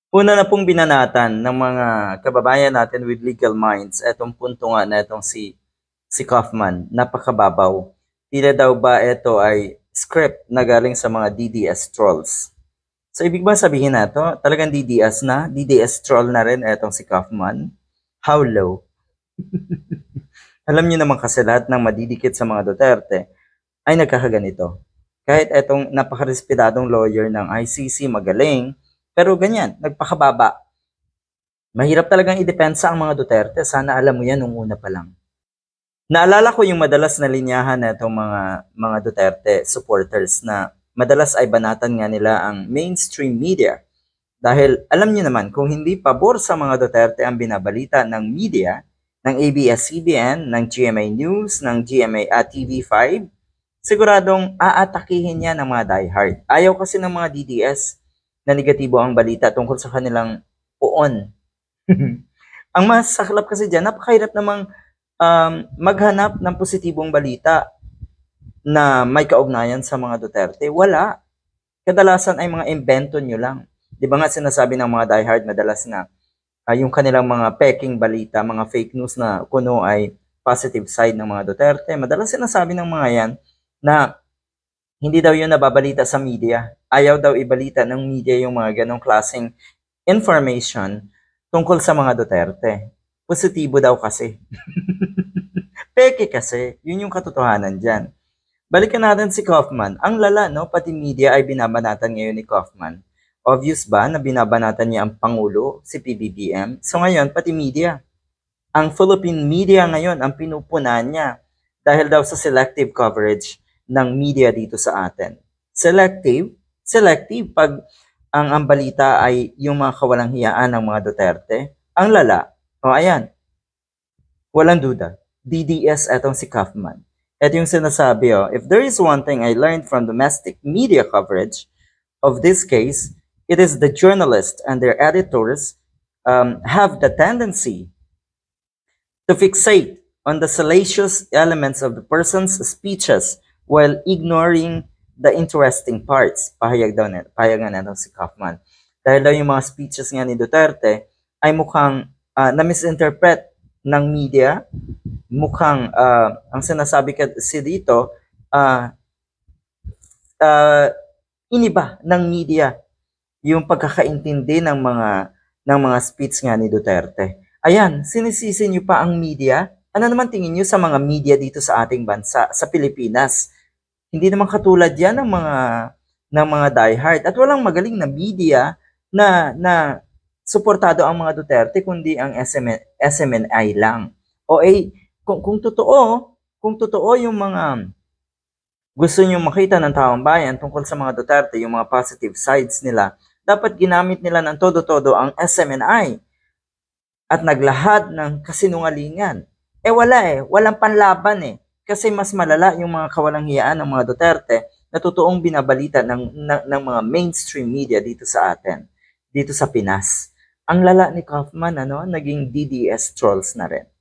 Una na pong binanatan ng mga kababayan natin with legal minds etong punto nga na itong si Kaufman, napakababaw. Tila daw ba ito ay script na galing sa mga DDS trolls. So ibig ba sabihin na to, talagang DDS na, DDS troll na rin etong si Kaufman? How low? Alam niyo naman kasi lahat ng madidikit sa mga Duterte ay nagkakaganito. Kahit etong napakarespetadong lawyer ng ICC, magaling, pero ganyan, nagpakababa. Mahirap talagang idepensa ang mga Duterte. Sana alam mo yan nung una pa lang. Naalala ko yung madalas na linyahan na itong mga Duterte supporters na madalas ay banatan nga nila ang mainstream media. Dahil alam niyo naman, kung hindi pabor sa mga Duterte ang binabalita ng media, ng ABS-CBN, ng GMA News, ng GMA at TV5, siguradong aatakihin niya ng mga diehard. Ayaw kasi ng mga DDS na negatibo ang balita tungkol sa kanilang poon. Ang mas saklap kasi dyan, napakahirap namang maghanap ng positibong balita na may kaugnayan sa mga Duterte. Wala. Kadalasan ay mga invento nyo lang. Di ba nga sinasabi ng mga diehard madalas na yung kanilang mga peking balita, mga fake news na kuno ay positive side ng mga Duterte. Madalas sinasabi ng mga yan na hindi daw yun nababalita sa media. Ayaw daw ibalita ng media yung mga ganong klaseng information tungkol sa mga Duterte. Positibo daw kasi. Peke kasi. Yun yung katotohanan dyan. Balikan natin si Kaufman. Ang lala, no? Pati media ay binabanatan ngayon ni Kaufman. Obvious ba na binabanatan niya ang Pangulo, si PBBM? So ngayon, pati media. Ang Philippine media ngayon ang pinupunan niya dahil daw sa selective coverage ng media dito sa atin. Selective? Selective pag ang balita ay yung mga kawalang hiyaan ng mga Duterte. Ang lala. O ayan, walang duda. DDS etong si Kaufman. Ito yung sinasabi, if there is one thing I learned from domestic media coverage of this case, it is the journalists and their editors have the tendency to fixate on the salacious elements of the person's speeches while ignoring the interesting parts. Pahayag nga na si Kaufman. Dahil daw yung mga speeches nga ni Duterte ay mukhang na-misinterpret ng media, mukhang ang sinasabi kasi dito, iniba ng media yung pagkakaintindi ng mga speech nga ni Duterte. Ayan, sinisisi niyo pa ang media? Ano naman tingin niyo sa mga media dito sa ating bansa, sa Pilipinas? Hindi naman katulad 'yan ng mga diehard at walang magaling na media na suportado ang mga Duterte kundi ang SMNI lang. O kung totoo yung mga gusto niyo makita ng taong bayan tungkol sa mga Duterte, yung mga positive sides nila, dapat ginamit nila ng todo-todo ang SMNI at naglahad ng kasinungalingan. Wala walang panlaban kasi mas malala yung mga kawalang hiyaan ng mga Duterte na totoong binabalita ng mga mainstream media dito sa atin, dito sa Pinas. Ang lala ni Kaufman, naging DDS trolls na rin.